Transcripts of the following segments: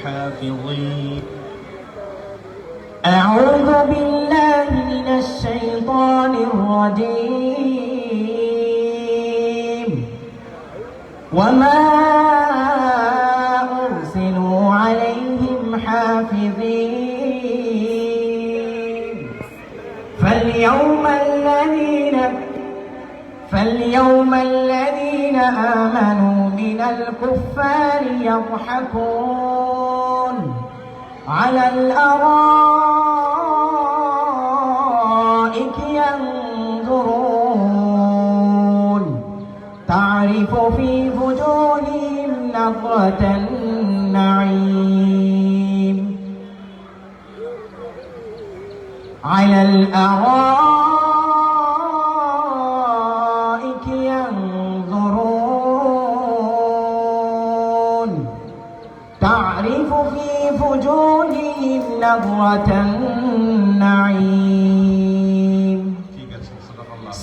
حافظين. أعوذ بالله من الشيطان الرجيم. وما أرسلوا عليهم حافظين. فاليوم الذين آمنوا من الكفار يضحكون على الأرائك ينظرون تعرف في وجوههم نضرة النعيم على الأرائك ينظرون تعرف في وجوههم نضرة النعيم.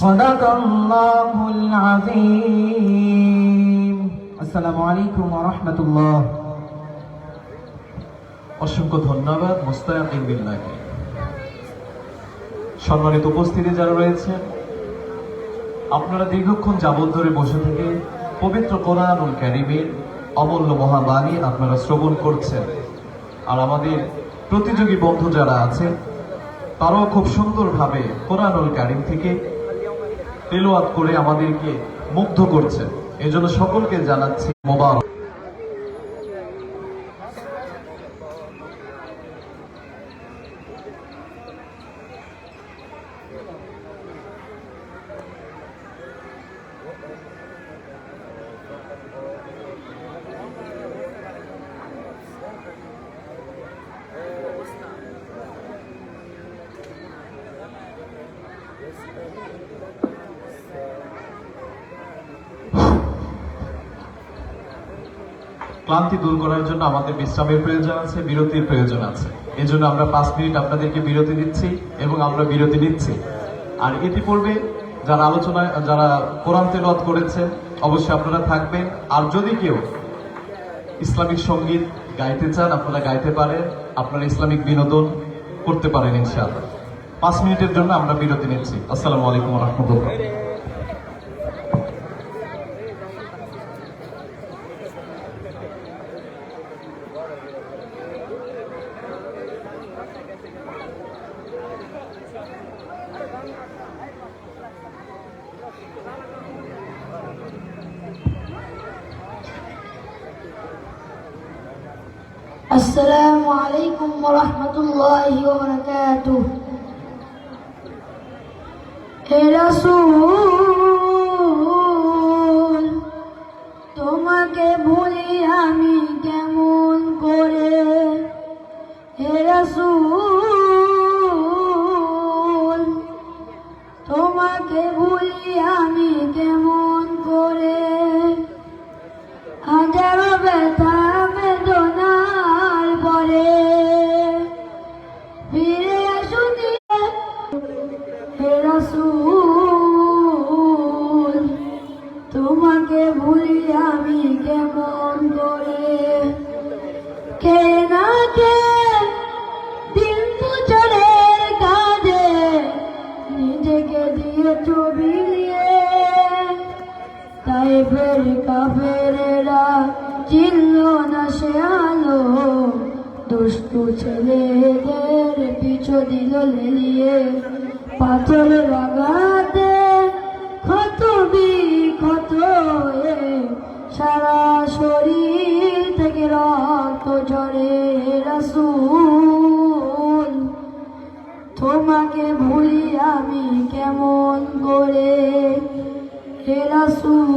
صدق الله العظيم. السلام عليكم ورحمة الله. অসংখ্য ধন্যবাদ মুস্তাকিম বিল্লাহকে। সম্মানিত উপস্থিতি যারা রয়েছে, আপনারা দীর্ঘক্ষণ যাবত ধরে বসে থেকে পবিত্র কোরআনুল কারীমের অমূল্য মহাবাণী আপনারা শ্রবণ করছেন। আর আমাদের প্রতিযোগী বন্ধু যারা আছেন তারাও খুব সুন্দরভাবে কোরআনুল কারীম থেকে তেলাওয়াত করে আমাদেরকে মুগ্ধ করছেন। এজন্য সকলকে জানাচ্ছি মোবারক। ক্লান্তি দূর করার জন্য আমাদের বিশ্রামের প্রয়োজন আছে, বিরতির প্রয়োজন আছে। এই জন্য আমরা 5 মিনিট আপনাদেরকে বিরতি দিচ্ছি এবং আমরা বিরতি নিচ্ছি। আর ইতিপূর্বে যারা কোরআন তেলাওয়াত করেছেন অবশ্যই আপনারা থাকবেন। আর যদি কেউ ইসলামিক সঙ্গীত গাইতে চান আপনারা গাইতে পারেন, আপনারা ইসলামিক বিনোদন করতে পারেন ইনশাআল্লাহ। 5 মিনিটের জন্য আমরা বিরতি নিচ্ছি। আসসালামু আলাইকুম ওয়া রাহমাতুল্লাহ। السلام عليكم ورحمة الله وبركاته. হে রাসূল তোমাকে ভুলি আমি কেমন করে, হে রাসূল তোমাকে ভুলি আমি কেমন করে, হাজারো ব্যথা বেদনার পরে ফিরে আসুনি, হে রাসূল তোমাকে ভুলি আমি কেমন করে, কে না কে দিন বছরের কাজে নিজেকে দিয়ে বিলিয়ে, তাই ফের কাফেরেরা চিনল না সে আলো, দুষ্টু ছেলেদের পিছু দিল লেলিয়ে, পাথরের আঘাতে ক্ষত বিক্ষত হয়ে সারা শরীর থেকে রক্ত ঝরে, রাসূল তোমাকে ভুলি আমি কেমন করে, হে রাসূল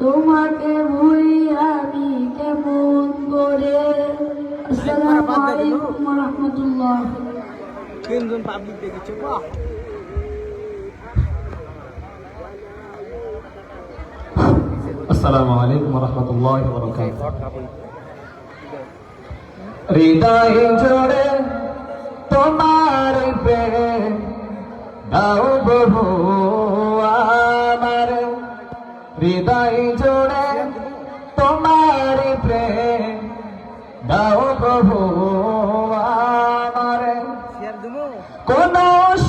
তোমাকে ভুলি আমি কেমন করে। আসসালামু আলাইকুম ওয়া রাহমাতুল্লাহ। তিনজন পাবলিক দেখেছে বাহ। আসসালামু আলাইকুম ওয়া রাহমাতুল্লাহি ওয়া বারাকাতুহু। হৃদয় জোড়ে তোমার প্রেম দাও প্রভু আমার, হৃদয় জোড়ে তোমার প্রভু আমারে শেয়ার দেবো কোন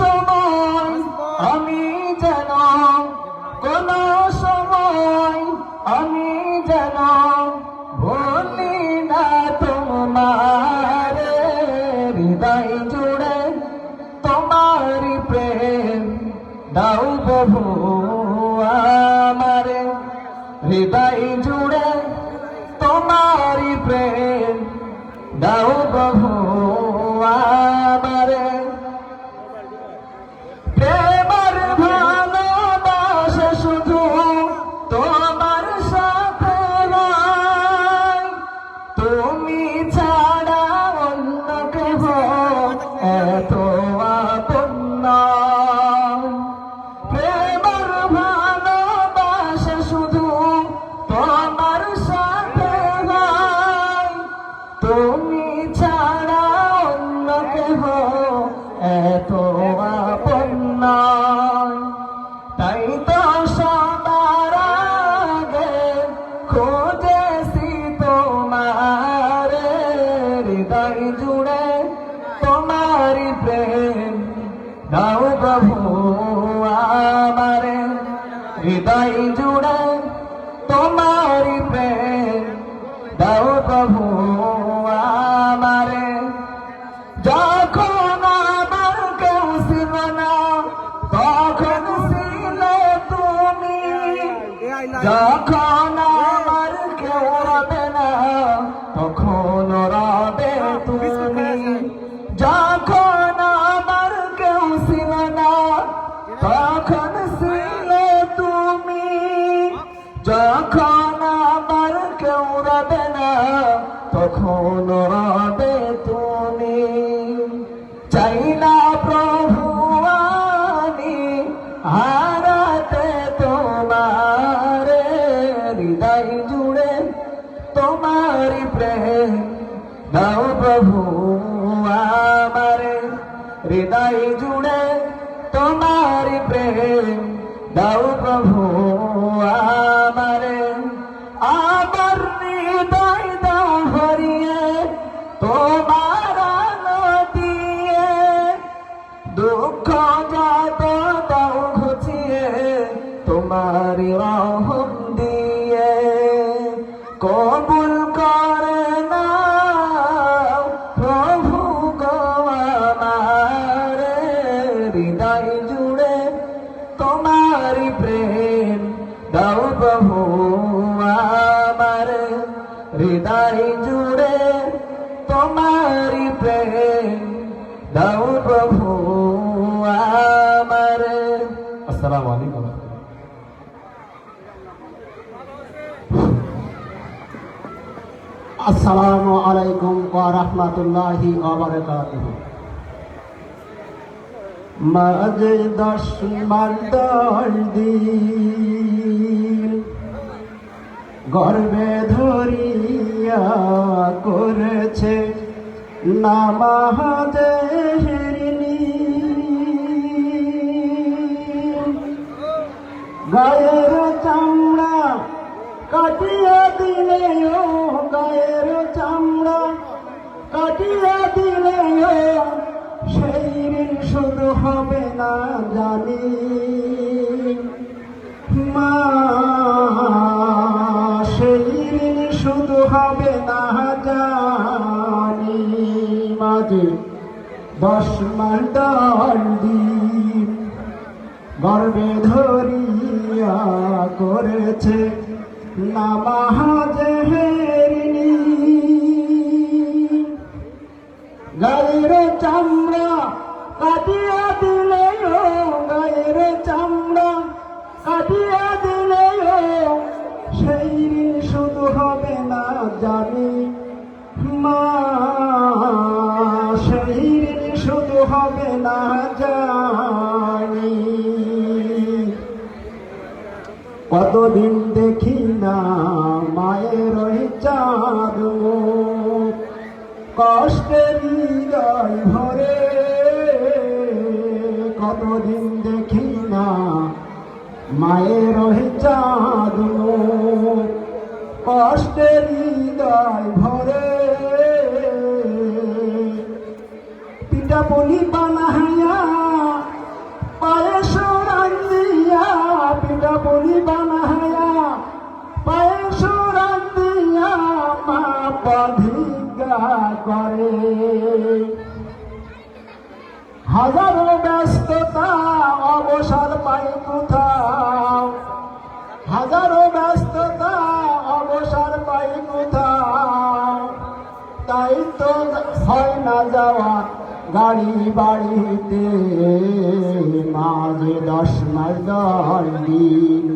সময় আমি যেন কোন সময় আমি যেন ভুলি না তোমার হৃদয় জুড়ে তোমার প্রেম দাও প্রভু আমারে হৃদয় জুড়ে তোমার প্রেম দাও প্রভু আমারে প্রেমের ভালোবাসা শুধু তোমার সাথে নয়, তুমি ছাড়া অন্য কেহ এত আপন নয়। প্রেমের ভালোবাসা শুধু তোমার সাথে নয়, তুমি ছাড়া অন্য কেহ এত আপন নয়। তাই তো সবার আগে খুঁজেছি তোমার হৃদয় জুড়ে তোমার প্রেম দাও প্রভু আমারে হৃদয় জুড়ে তোমার প্রেম দাও প্রভু আমারে যখন আমার কেউ ছিল না তখন ছিলে তুমি, যখন আমার কেউ রবে না তখন রবে তুমি, যখন আমার কেউ ছিল না তখন ছিলে তুমি, যখন আমার কেউ রবে না তখন রবে তুমি। চাই না প্রভু আমি হারাতে তোমার হৃদয় জুড়ে তোমার প্রেম দাও প্রভু আমারে হৃদয় জুড়ে তোমার প্রেম দাও প্রভু আমারে আমার হৃদয় দাও ভরিয়ে তোমার আলো দিয়ে, দুঃখ যত দাও ঘুচিয়ে তোমার রহম দিয়ে, কবুল করে নাও প্রভু গো আমার হৃদয় জুড়ে তোমার প্রেম দাও প্রভু আমার হৃদয় জুড়ে তোমার প্রেম দাও প্রভু আমার। আসসালামু আলাইকুম। আসসালামু আলাইকুম ওয়া রাহমাতুল্লাহি ওয়া বারাকাতুহু। মাঝে 10 মাস দিন গর্বে ধরিয়া করেছে নামাজেরনি, গায়ের চামড়া কাটিয়া দিলে ও গায়ের চামড়া কাটিয়া দিলে ও সেই ঋণ শুধু হবে না জানি মা, সেই ঋণ শুধু হবে না জানি। মাঝে 10 মাস দিন গর্বে ধরিয়া করেছে নামাজেরনি, গায়ের চামড়া কাটিয়া দিলে ও গায়ের চামড়া কাটিয়া দিলে ও সেই ঋণ শুধু হবে না জানি মা, সেই ঋণ শুধু হবে না জানি। কতদিন দেখি না মায়ের ওই চাঁদ মুখ, কষ্টের হৃদয় ভরে কতদিন দেখি না মায়ের ওই চাঁদ মুখ, কষ্টের হৃদয় ভরে পুলি বানাইয়া পায়ে সুরান দিয়া পিঠা পুলি বানাইয়া পায়ে সুরান দিয়া মা পধিকা করে হাজারো ব্যস্ততা অবসর পাই কোথাও হাজারো ব্যস্ততা অবসর পাই কোথাও তাই তো হয় না যাওয়া গাড়ি বাড়িতে মাঝে 10 মাস 10 দিন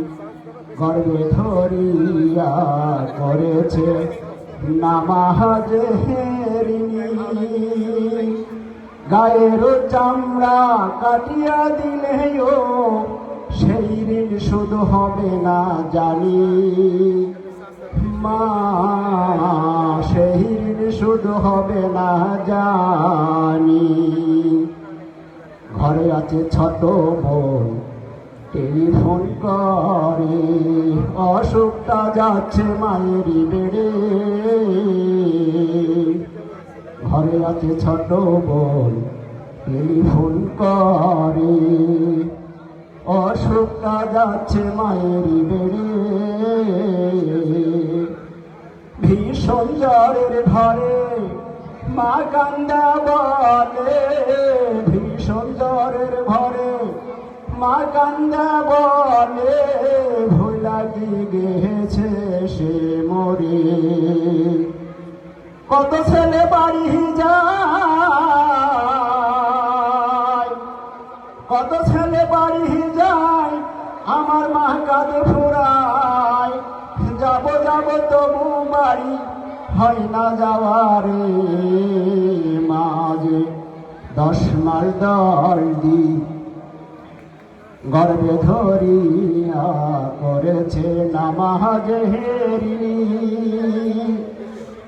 গর্বে ধরিয়া করেছে নামাজ হেরিনি গায়ের চামড়া কাটিয়া দিলেও সেই ঋণ শুধু হবে না জানি মা সেই ঋণ শুধু হবে না জানি ঘরে আছে ছোট বোন টেলিফোন করে অসুখটা যাচ্ছে মায়েরই বেড়ে ঘরে আছে ছোট বোন টেলিফোন করে অসুখটা যাচ্ছে মায়েরই বেড়ে ভীষণ জ্বরের ঘরে মা কান্দা বলে ভীষণ জ্বরের ঘরে মা কান্দা বলে ভোলা কি গেছে সে মরে কত ছেলে বাড়ি যায় কত ছেলে বাড়ি যায় আমার মা কাঁদে ফুরায় যাব যাব তবু বাড়ি হয় না যাওয়ারে মাঝে 10 মাস 10 দিন গর্বে ধরিয়া করেছে নামাজ হেরিনি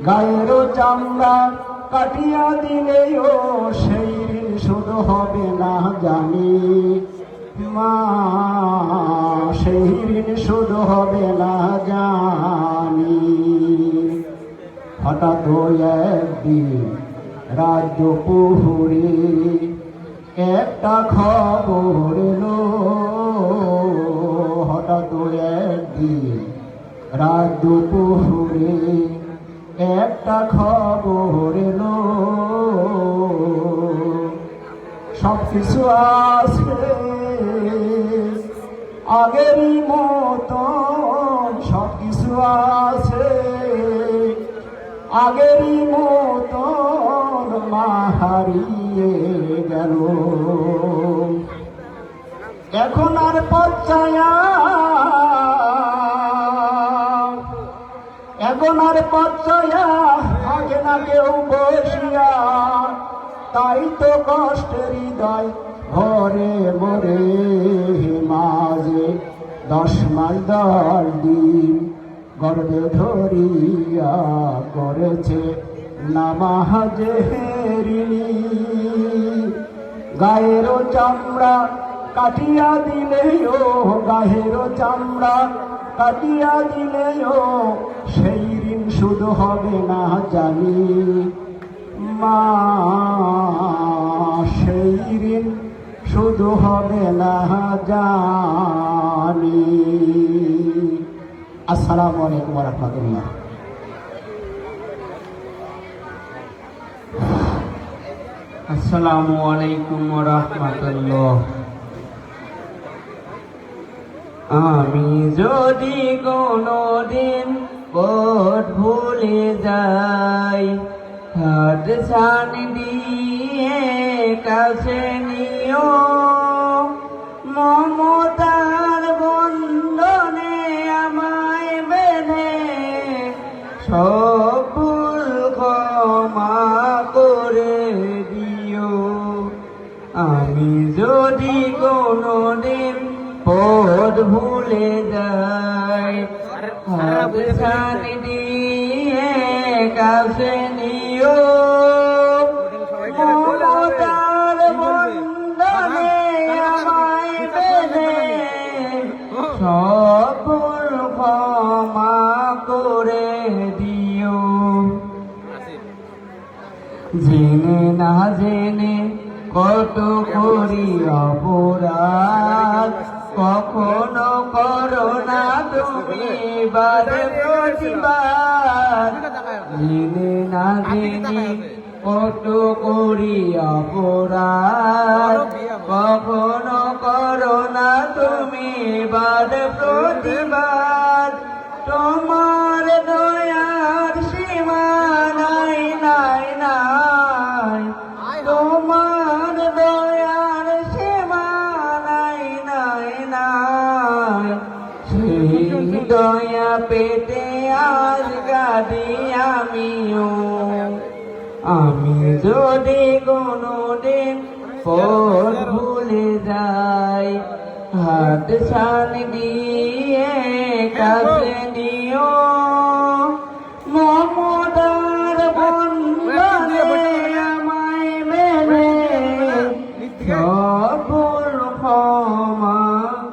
গায়ের চামড়া কাটিয়া দিলেও সেই ঋণ শুধু হবে না জানি মা সেই ঋণ শুধু হবে না জানি হঠাৎ একদিন রাত দুপুরে একটা খবর এলো হঠাৎ একদিন রাত দুপুরে একটা খবর এলো সব কিছু আছে আগেরই মতন সব কিছু আছে আগেরই মতন মা হারিয়ে গেল এখন আর পচ্ছায়া এখন আর পচ্ছায়া থাকে না কেউ বসিয়া তাই তো কষ্টের হৃদয় ভরে মরে মাঝে 10 মাস 10 দিন গর্বে ধরিয়া করেছে নামাজ হেরিনি গায়ের চামড়া কাটিয়া দিলেও গায়ের চামড়া কাটিয়া দিলেও সেই ঋণ শুধু হবে না জানি মা সেই ঋণ শুধু হবে না জানি আসসালামু আলাইকুম ওয়া রাহমাতুল্লাহ আসসালামু আলাইকুম ওয়া রাহমাতুল্লাহ আমি যদি কোনোদিন পথ ভুলে যাই হাত ছানি দিয়ে কাছে নিও মমতার বন্ধনে আমায় বেঁধে সব ভুল ক্ষমা করে দিও আমি যদি কোনোদিন পথ ভুলে যাই হাত ছানি দিয়ে কাছে নিও মমতার বন্ধনে আমায় বেঁধে সব ভুল ক্ষমা করে দিও জেনে না জেনে কত করি অপরাধ, কখনো করো না তুমি বাদ প্রতিবাদ। জেনে না জেনে কত করি অপরাধ, কখনো করো না তুমি বাদ প্রতিবাদ। তোমার দয়ার সীমা নাই নাই নাই, তোমার দয়ার সীমা নাই নাই নাই। সেই দয়া পেতে আজ গাদি আমিও, আমি যদি কোনোদিন পথ ভুলে যাই, হাত ছান দিয়ে কাছে নিও। মমতার বন্ধনে আমায় মেলে সব ভুল ক্ষমা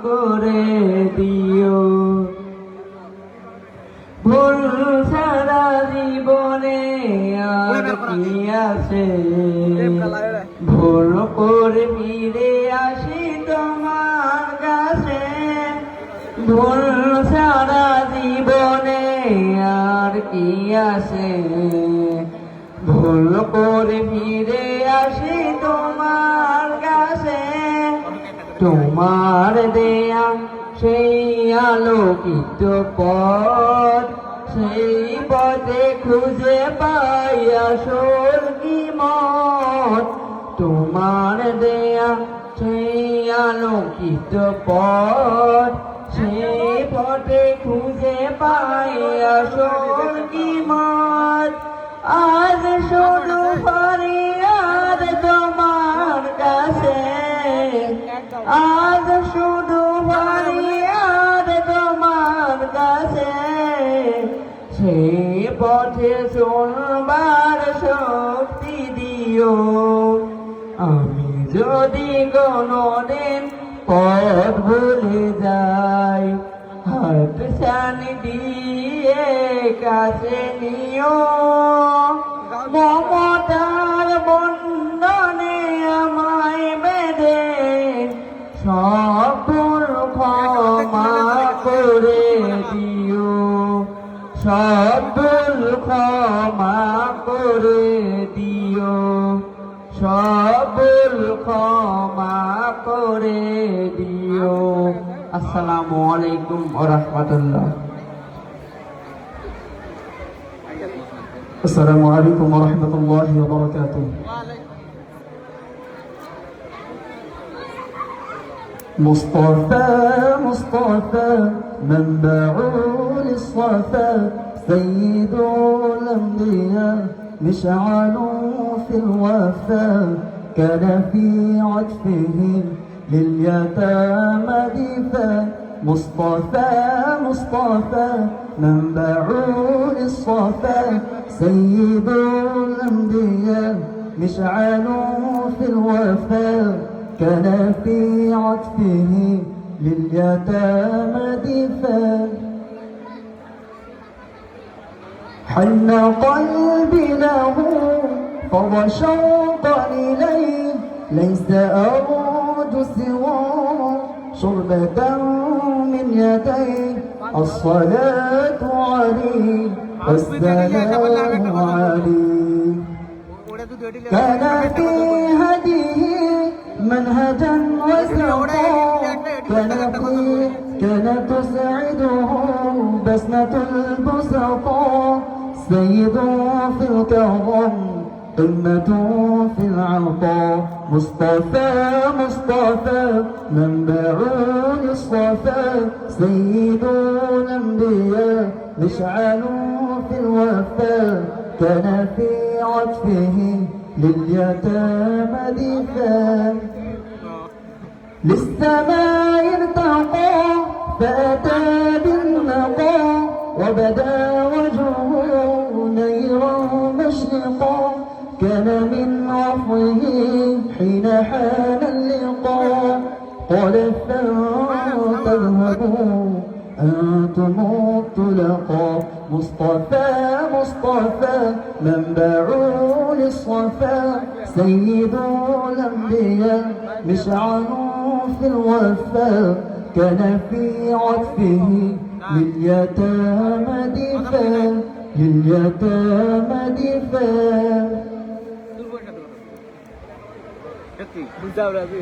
করে দিও। ভুল সারা জীবনে আর কি আছে, ভুল করে ফিরে আসি তোমার কাছে। ভুল সারা জীবনে আর কি আছে, ভুল করে ফিরে আসি তোমার কাছে। তোমার দেয়া সেই আলোকিত পথ, সেই পথে খুঁজে পাই আসল কি মত। তোমার দেয়া সেই আলোকিত পথ, সেই পথে খুঁজে পাই আসল কি মত। আজ শুধু ফরিয়াদ তোমার কাছে, আজ শুধু ফরিয়াদ তোমার কাছে। সেই পথে চলবার শক্তি দিও, আমি যদি কোনোদিন পথ ভুলে যাই, হাত ছানি দিয়ে কাছে নিও। মমতার বন্ধনে আমায় বেঁধে সব ভুল ক্ষমা করে দিও, সব ভুল ক্ষমা করে দিও, সব ভুল ক্ষমা করে দিও। আসসালামু আলাইকুম ওয়া রাহমাতুল্লাহ। السلام عليكم ورحمة الله وبركاته. مصطفى مصطفى منبع للصفا، سيد الأنبياء مشعل في الوفا، كان في عطفه لليتامى دفا. مصطفى مصطفى منبع للصفا، سيد الأنبياء مشعل في الوفا، كان في عطفه لليتامى دفا. حن قلبي له فضى شوقا إليه، ليس أرجو سوى شربة من يديه. الصلاة عليه والسلام عليه، كان في هديه منهجا وسوقا، كان تسعده بسمة البسطاء. سيد في الكرم قمة في العطاء. مصطفى مصطفى منبع للصفا، سيد الأنبياء مشعل في الوفا، كان في عطفه لليتامى دفا. للسماء ارتقى فأتى بالنقى، وبدا وجهه نيرا مشرقا. كان من عفوه حين حان اللقاء، قال فلتذهبوا أنتم الطلقاء. مصطفى مصطفى المصطفى منبع للصفا سيد الأنبياء مشعل في الوفا كان في عطفه لليتامى دفاع لليتامى دفاع সত্যি বুঝতে হবে আপনি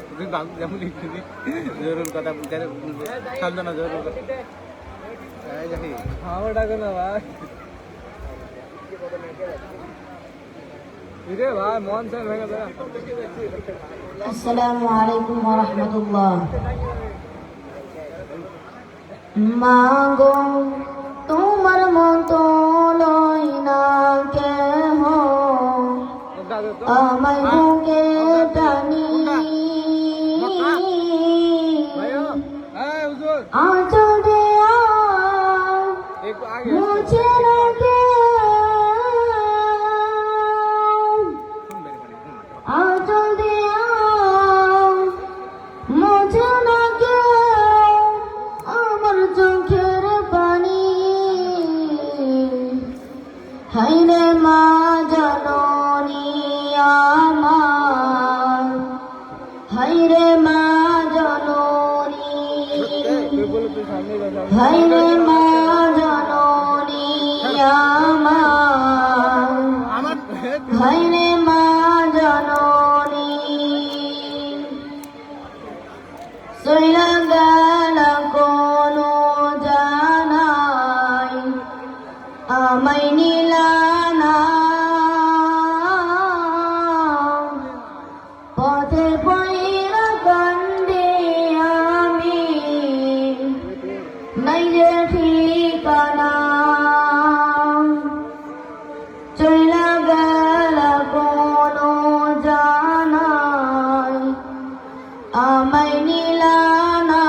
তুমি যেমন লিখছি জরুর কথা বুঝতে সান্ত্বনা জরুর কথা আমার ডাকো না ভাই রে ভাই মন চাই ভেঙে দেয় আসসালামু আলাইকুম ওয়া রাহমাতুল্লাহ। মাগো তোমার মতো লই না কেহ আমায় বুকে টানি আঁচল দেয়া মুছে রাখে আঁচল দেয়া মুছে রাখে আমার চোখের পানি হাইরে মা জননী আমার হাইরে মা জননী হাইরে মা জননী আমার হাইরে মা জননী সইলা গেল কোনো জানাই আমায় নিলানা পথে পয়রা কান্দে আমি নাই যে ঠিকানা চইলা গেল কোনো জানাই আমায় নিলানা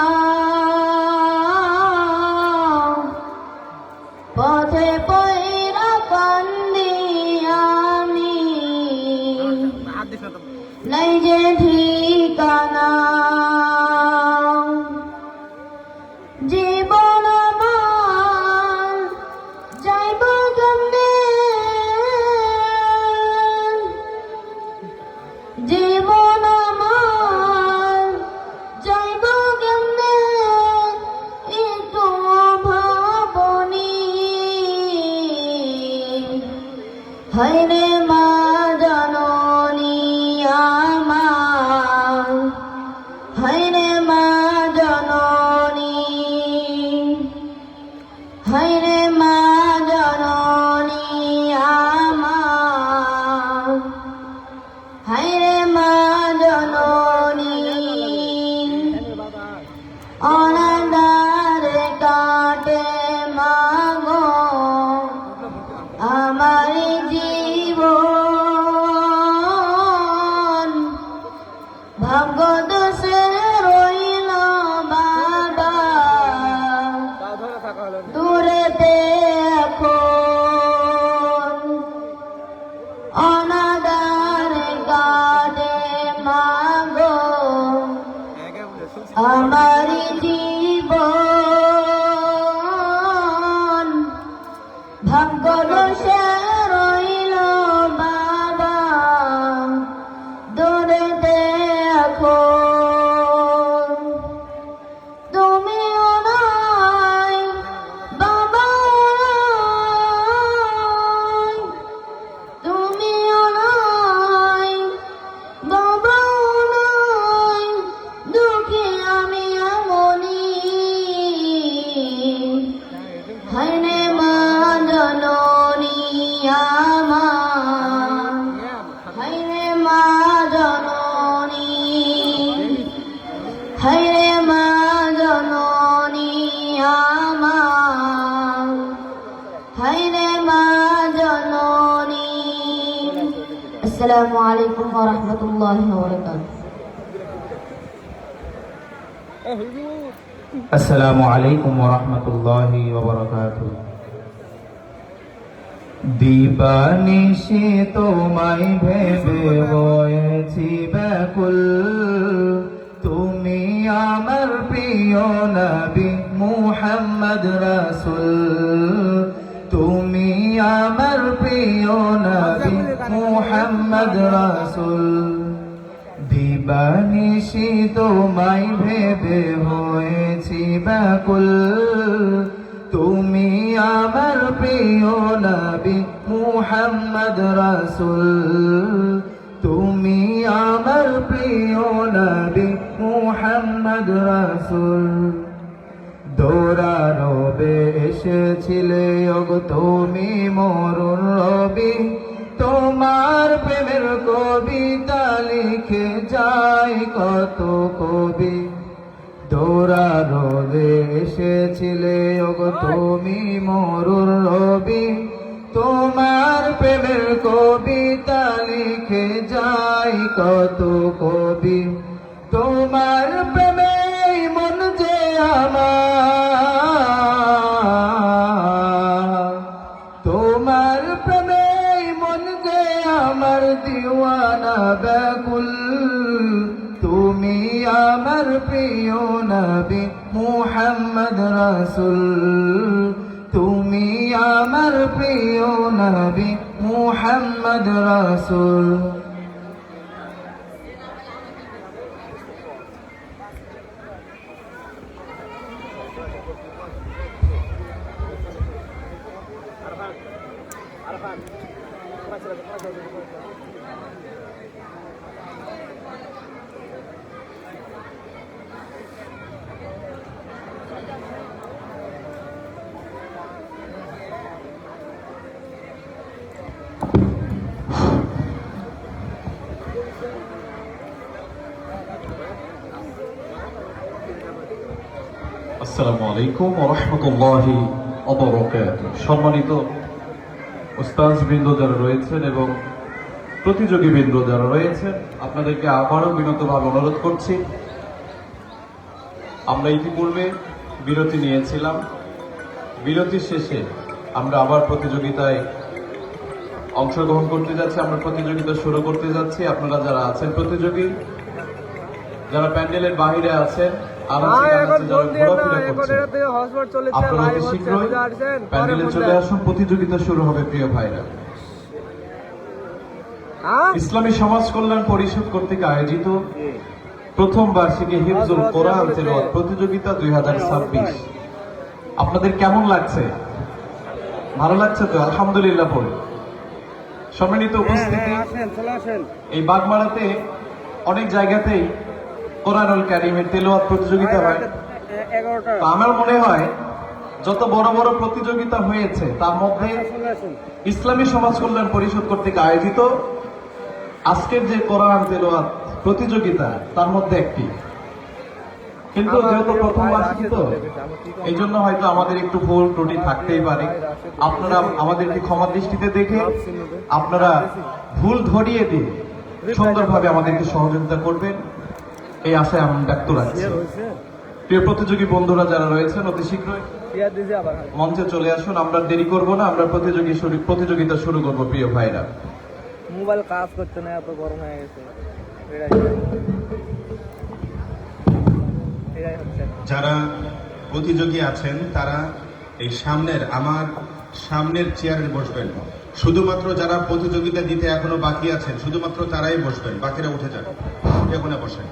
পথে পয়রা কান্দি আমি নাই যে ঠিকানা জীবন আমার যাইব কেমনে জীবন আমার যাইব কেমনে একটু ভাবনি হায়রে মা জননী আমার হায়রে মা জননী হায়রে মা জননী আমার হায়রে মা জননী অনাদার কাটে মাগো আমার জীবন ভাগ্য দোষে রইল বাবা দূরেতে এখন অনাদার কাটে মাগো আমার জীবন ভাগ্য দোষে রইল বাবা দূরেতে এখন তুমিও নাই বাবা তুমিও নাই বাবা নাই দুঃখী আমি এমনি হায়রে মা জননী আমার হায়রে মা জননী হায়রে মা জননী আমার হায়রে মা জননী। আসসালামু আলাইকুম ওয়া রাহমাতুল্লাহি ওয়া বারাকাতুহু। আসসালামু আলাইকুম ওয়া রাহমাতুল্লাহি ওয়া বারাকাতুহু। দিবানিশি তোমায় ভেবে হয়েছি ব্যাকুল, তুমি আমার প্রিয় নবী মুহাম্মদ রাসূল, তুমি আমার প্রিয় নবী মুহাম্মদ রাসূল দিবানিশি তোমায় ভেবে হয়েছি ব্যাকুল তুমি আমার প্রিয় নবী মুহাম্মদ রাসূল তুমি আমার প্রিয় নবী মুহাম্মদ রাসূল দৌড়ারবে এসেছিলে ওগো তুমি মরুর রবি তোমার প্রেমের কবিতা লিখে যায় কত কবি দৌড়ারবে এসেছিলে ওগো তুমি মরুর রবি তোমার প্রেমের কবিতা লিখে যায় কত কবি তোমার প্রেমে মন যে আমার তোমার প্রেমে মন যে আমার দিওয়ানা ব্যাকুল তুমি আমার প্রিয় নবী মুহাম্মদ রাসূল তুমি আমার প্রিয় নবী মুহাম্মদ রাসূল আসসালামু আলাইকুম ওয়া রাহমাতুল্লাহি ওয়া বারাকাতুহু। সম্মানিত উস্তাদ বৃন্দ যারা রয়েছেন এবং প্রতিযোগী বৃন্দ যারা রয়েছেন, আপনাদেরকে আবারও বিনীতভাবে অনুরোধ করছি, আমরা ইতিপূর্বে বিরতি নিয়েছিলাম। বিরতির শেষে আমরা আবার প্রতিযোগিতায় অংশগ্রহণ করতে যাচ্ছি, আমরা প্রতিযোগিতা শুরু করতে যাচ্ছি। আপনারা যারা আছেন প্রতিযোগী, যারা প্যান্ডেলের বাইরে আছেন, আপনারা অতি শীঘ্রই প্যান্ডেলে চলে আসুন, প্রতিযোগিতা শুরু হবে প্রিয় ভাইরা। ইসলামী সমাজ কল্যাণ পরিষদ কর্তৃক আয়োজিত প্রথম বার্ষিকী হিফজুল কোরআন তিলাওয়াত প্রতিযোগিতা 2026 আপনাদের কেমন লাগছে? ভালো লাগছে তো? আলহামদুলিল্লাহ বলি। সম্মানিত উপস্থিতি, এই বাগমারাতে অনেক জায়গাতেই কোরআনুল কারীমের তেলাওয়াত প্রতিযোগিতা হয়। তো আমার মনে হয় যত বড় বড় প্রতিযোগিতা হয়েছে তার মধ্যে ইসলামী সমাজ কল্যাণ পরিষদ কর্তৃক আয়োজিত আজকের যে কোরআন তেলাওয়াত প্রতিযোগিতা তার মধ্যে একটি। কিন্তু যেহেতু প্রথম বার্ষিকী তো এই জন্য হয়তো আমাদের একটু ভুল ত্রুটি থাকতেই পারে। আপনারা আমাদেরকে ক্ষমা দৃষ্টিতে দেখে আপনারা ভুল ধরিয়ে দিয়ে সুন্দরভাবে আমাদেরকে সহযোগিতা করবেন, এই আশায় আমি ব্যক্ত রাখছি। প্রিয় প্রতিযোগী বন্ধুরা যারা রয়েছেন, অতি শীঘ্রই মঞ্চে চলে আসুন। আমরা দেরি করব না, আমরা প্রতিযোগিতা শুরু করব প্রিয় ভাইরা। মোবাইল কাজ করছে না, এত গরম হয়ে গেছে। যারা প্রতিযোগী আছেন তারা এই আমার সামনের চেয়ারে বসবেন। শুধুমাত্র যারা প্রতিযোগিতা দিতে এখনো বাকি আছেন শুধুমাত্র তারাই বসবেন, বাকিরা উঠে যান, উঠে বসেন।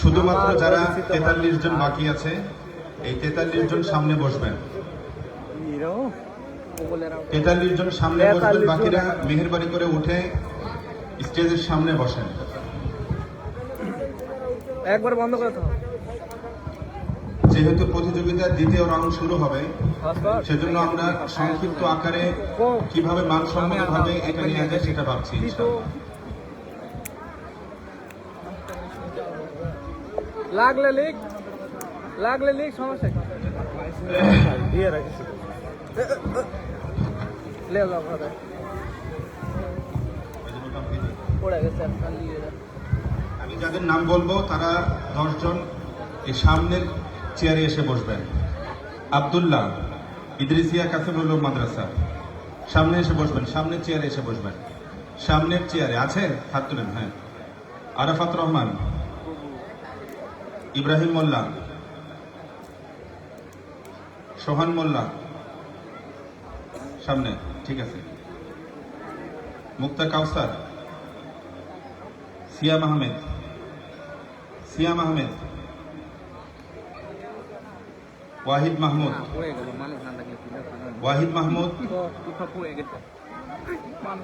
শুধুমাত্র যারা 43 জন বাকি আছে, এই 43 জন সামনে বসবেন। 43 জন সামনে বসবেন, বাকিরা মেহেরবানি করে উঠে স্টেজের সামনে বসেন। একবার বন্ধ করে দাও। যেহেতু প্রতিযোগিতার দ্বিতীয় রাউন্ড শুরু হবে, সেজন্য আমরা সংক্ষিপ্ত আকারে কিভাবে মানসম্মতভাবে এটা নিয়ে যায় সেটা ভাবছি। লাগলে লিখ সমস্যা দিয়ে রাখিস। আমি যাদের নাম বলবো তারা 10 জন এই সামনের চেয়ারে এসে বসবেন। আব্দুল্লাহ, ইদ্রিসিয়া কাসিমুল উলুম মাদ্রাসা, সামনে এসে বসবেন, সামনের চেয়ারে এসে বসবেন। সামনের চেয়ারে আছে, হাত তুলেন। হ্যাঁ, আরাফাত রহমান, ইব্রাহিম মোল্লা, সোহান মোল্লা, সামনে। ঠিক আছে। মুক্তা কাউসার, সিয়াম আহমেদ, সিয়াম আহমেদ, ওয়াহিদ মাহমুদ, পড়ে গেল মানুষ না থাকলে কি হবে? ওয়াহিদ মাহমুদ, কোথা পড়ে গেছে?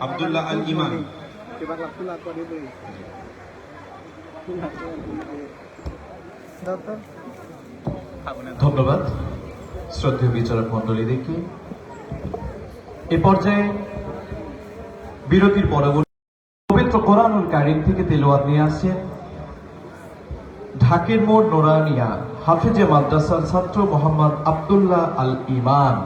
আব্দুল্লাহ আল ইমান, এবার খোলা করে দেই। খাবো না। ধন্যবাদ শ্রদ্ধেয় বিচারক মন্ডলীদেরকে। এ পর্যায়ে বিরতির পরবর্তী পবিত্র কোরআনুল কারীম থেকে তেলাওয়াত নিয়ে আসছেন ঢাকের মোড় নোরানিয়া হাফেজে মাদ্রাসার ছাত্র মোহাম্মদ আব্দুল্লাহ আল ইমান।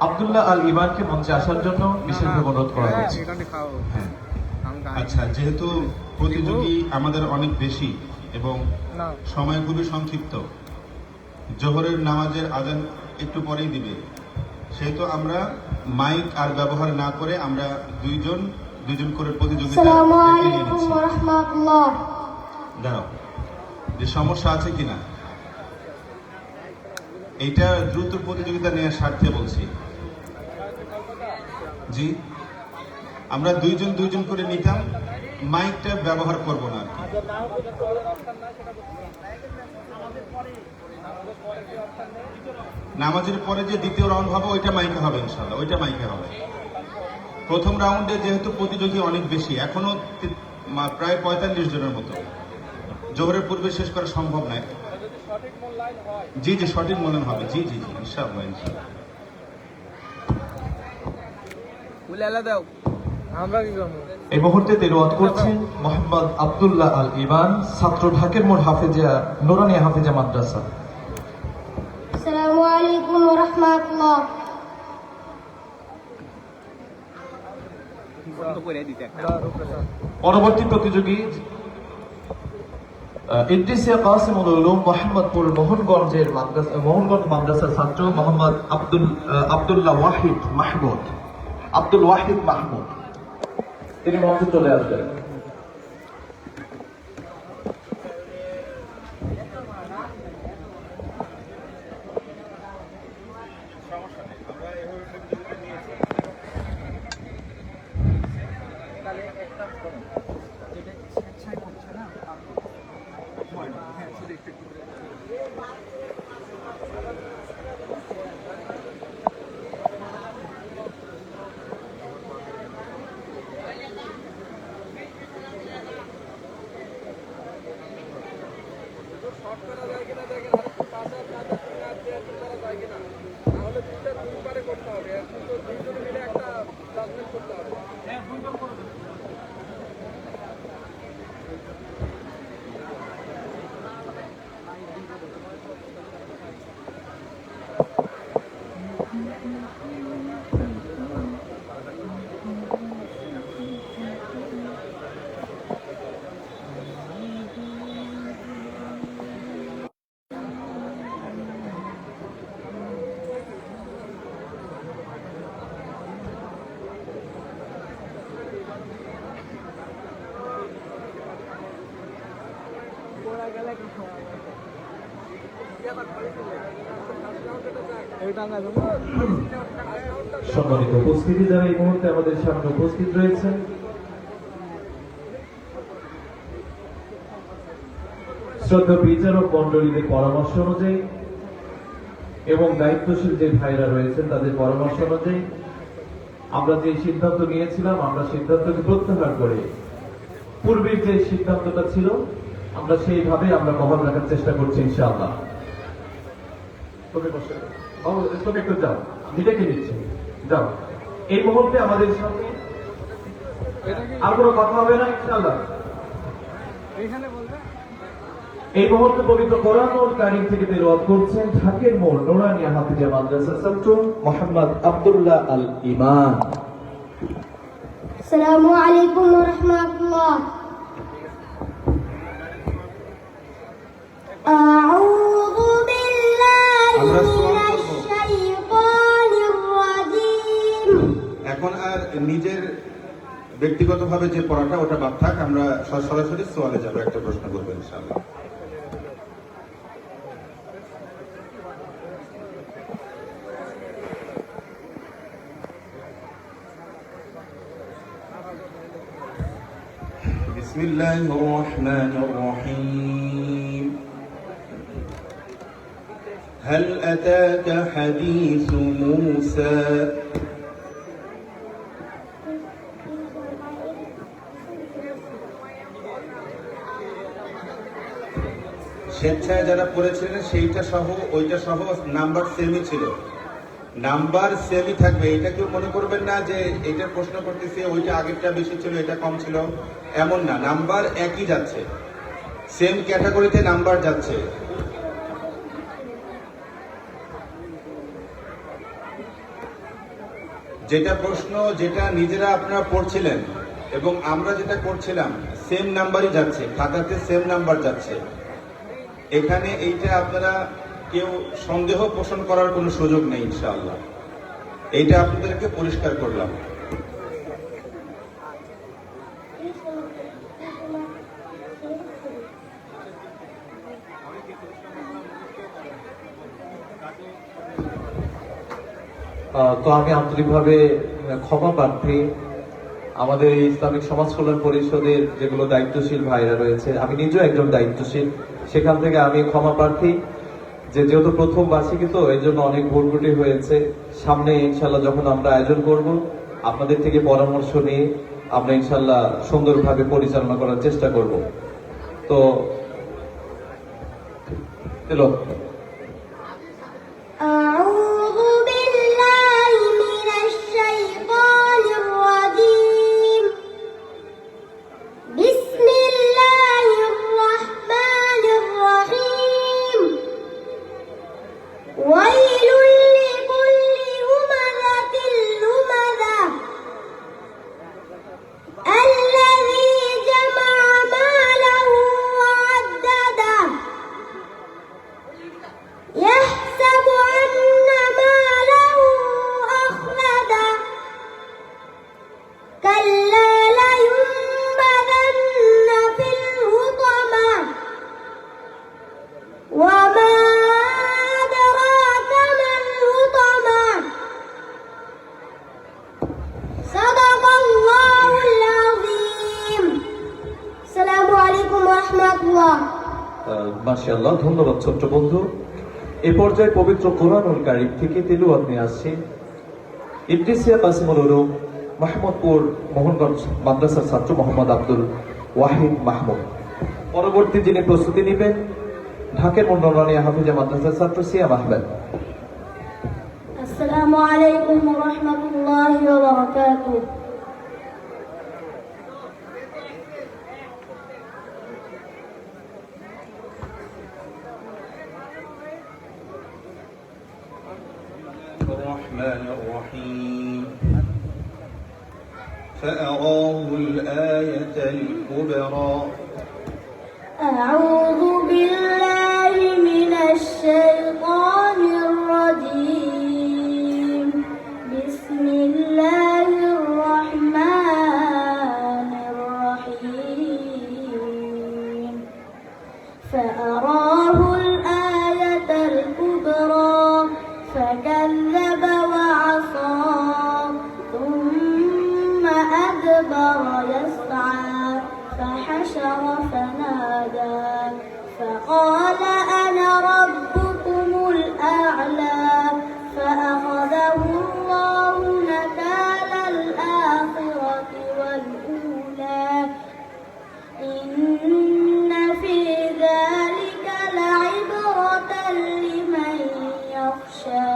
আব্দুল্লাহ আল ইমানকে মঞ্চে আসার জন্য বিশেষভাবে অনুরোধ করা হয়েছে। এখানে খাও। হ্যাঁ। আমি আচ্ছা, যেহেতু প্রতিযোগী আমাদের অনেক বেশি এবং না সময় খুবই সংক্ষিপ্ত, জোহরের নামাজের আজান একটু পরেই দিবে, সেহেতু আমরা মাইক আর ব্যবহার না করে আমরা দুইজন করে প্রতিযোগিতা আসসালামু নিয়ে আলাইকুম নিচ্ছি। ওয়া রাহমাতুল্লাহ। দাঁড়াও, যে সমস্যা আছে কিনা এইটা দ্রুত প্রতিযোগিতা নেওয়ার স্বার্থে বলছি। জি, আমরা দুইজন করে নিতাম, মাইকটা ব্যবহার করব না আর কি। নামাজের পরে যে দ্বিতীয় রাউন্ড হবে ওইটা মাইকে হবে ইনশাআল্লাহ, ওইটা মাইকে হবে। প্রথম রাউন্ডে যেহেতু প্রতিযোগী অনেক বেশি, এখনো প্রায় 45 জনের মতো, জোহরের পূর্বে শেষ করা সম্ভব নয়। জি জি, সঠিক মূল্যায়ন হবে। জি জি জি, ইনশাআল্লাহ ইনশাআল্লাহ। উলালা দাও। আমরা কি করব? এই মুহূর্তে তেলাওয়াত করছেন মোহাম্মদ আব্দুল্লাহ আল ইমান, ছাত্র ঢাকের মোড় হাফেজা নোরানিয়া হাফেজা মাদ্রাসা। আসসালামু আলাইকুম ওয়া রাহমাতুল্লাহ। বন্ধ করে দিতে একটা। পরবর্তী প্রতিযোগী ইদ্রিসিয়া কাসিমুল উলুম মোহাম্মদপুর মোহনগঞ্জ মাদ্রাসার ছাত্র মোহাম্মদ আব্দুল্লাহ ওয়াহিদ মাহমুদ। আব্দুল ওয়াহিদ মাহমুদ তিনি মঞ্চে চলে আসবেন। সম্মানিত উপস্থিতি যারা এই মুহূর্তে আমাদের সামনে উপস্থিত রয়েছেন, শ্রদ্ধা বিচারক মন্ডলীদের পরামর্শ অনুযায়ী এবং দায়িত্বশীল যে ভাইরা রয়েছেন তাদের পরামর্শ অনুযায়ী আমরা যে সিদ্ধান্ত নিয়েছিলাম, আমরা সিদ্ধান্তকে প্রত্যাহার করে পূর্বের যে সিদ্ধান্তটা ছিল আমরা সেইভাবে আমরা বহাল রাখার চেষ্টা করছি ইনশাআল্লাহ। তুমি বসে তুমি একটু যাও, নিজেকে নিচ্ছে যাও। এই মুহূর্তে আমাদের সামনে আর কোনো কথা হবে না ইনশাআল্লাহ। এখানে বলবে এই মুহূর্তে পবিত্র কোরআনুল কারীম থেকে তেলাওয়াত করছেন ঢাকের মোড় নোরানিয়া হাফেজা মাদ্রাসার ছাত্র মোহাম্মদ আব্দুল্লাহ আল ইমান। আসসালামু আলাইকুম ওয়া রাহমাতুল্লাহ। আউযু বিল্লাহি মিনাশ শাইতানির রাজীম। এখন আর নিজের ব্যক্তিগতভাবে যে পড়াটা ওটা বাদ থাক, আমরা সরাসরি সোয়ালে যাবো, একটা প্রশ্ন করবো ইনশাআল্লাহ। بسم الله الرحمن الرحيم هل أتاك حديث موسى স্বেচ্ছায় যারা পড়েছিলেন সেইটা সহ ওইটা সহ নাম্বার সেমই ছিল, নাম্বার সেমই থাকবে। এটা কেউ মনে করবেন না যে এটার প্রশ্ন করতেছে ওইটা আগেরটা বেশি ছিল এটা কম ছিল, এমন না, নাম্বার একই যাচ্ছে, সেম ক্যাটাগরিতে নাম্বার যাচ্ছে। যেটা প্রশ্ন যেটা নিজেরা আপনারা পড়ছিলেন এবং আমরা যেটা করছিলাম সেম নাম্বারই যাচ্ছে, খাতাতে সেম নাম্বার যাচ্ছে। এখানে এইটা আপনারা কেউ সন্দেহ পোষণ করার কোনো সুযোগ নেই ইনশাআল্লাহ। এইটা আপনাদেরকে পরিষ্কার করলাম। তো আমি আন্তরিকভাবে ক্ষমা প্রার্থী আমাদের এই ইসলামিক সমাজ কল্যাণ পরিষদের যেগুলো দায়িত্বশীল ভাইরা রয়েছে, আমি নিজেও একজন দায়িত্বশীল, সেখান থেকে আমি ক্ষমা প্রার্থী যে যেহেতু প্রথম বার্ষিকী তো এই জন্য অনেক ভুলত্রুটি হয়েছে। সামনে ইনশাল্লাহ যখন আমরা আয়োজন করব আপনাদের থেকে পরামর্শ নিয়ে আমরা ইনশাল্লাহ সুন্দরভাবে পরিচালনা করার চেষ্টা করব। তো أعوذ بالله من الشيطان الرجيم بسم الله الرحمن الرحيم ويل لكل همزة لمزة الذي جمع ماله وعدده يحسب أن ماله أخلده كلا لينبذن في الحطمة وما أدراك ما الحطمة صدق الله العظيم السلام عليكم ورحمة الله মাশাআল্লাহ, ধন্যবাদ ছোট্ট বন্ধু। এ পর্যায়ে পবিত্র কোরআনুল কারীম থেকে তিলাওয়াত নিয়ে আসছে ইদ্রিসিয়া কাসিমুল উলুম মাহমুদপুর মোহনগঞ্জ মাদ্রাসার ছাত্র মোহাম্মদ আব্দুল ওয়াহিদ মাহমুদ। পরবর্তী যিনি প্রস্তুতি নেবেন ঢাকের মুন্নানী হাফিজা মাদ্রাসার ছাত্র সিয়াম আহমেদ। السلام عليكم ورحمة الله وبركاته الرحمن الرحيم فأراه الآية الكبرى أعوذ بالله من الشيطان الرجيم بسم الله الرحمن الرحيم فأراه الآية الكبرى فكذب وعصى ثم أدبر يسعى فحشر فنادى فقال أنا ربكم الأعلى فأخذه الله نكال الآخرة والأولى إن في ذلك لعبرة لمن يخشى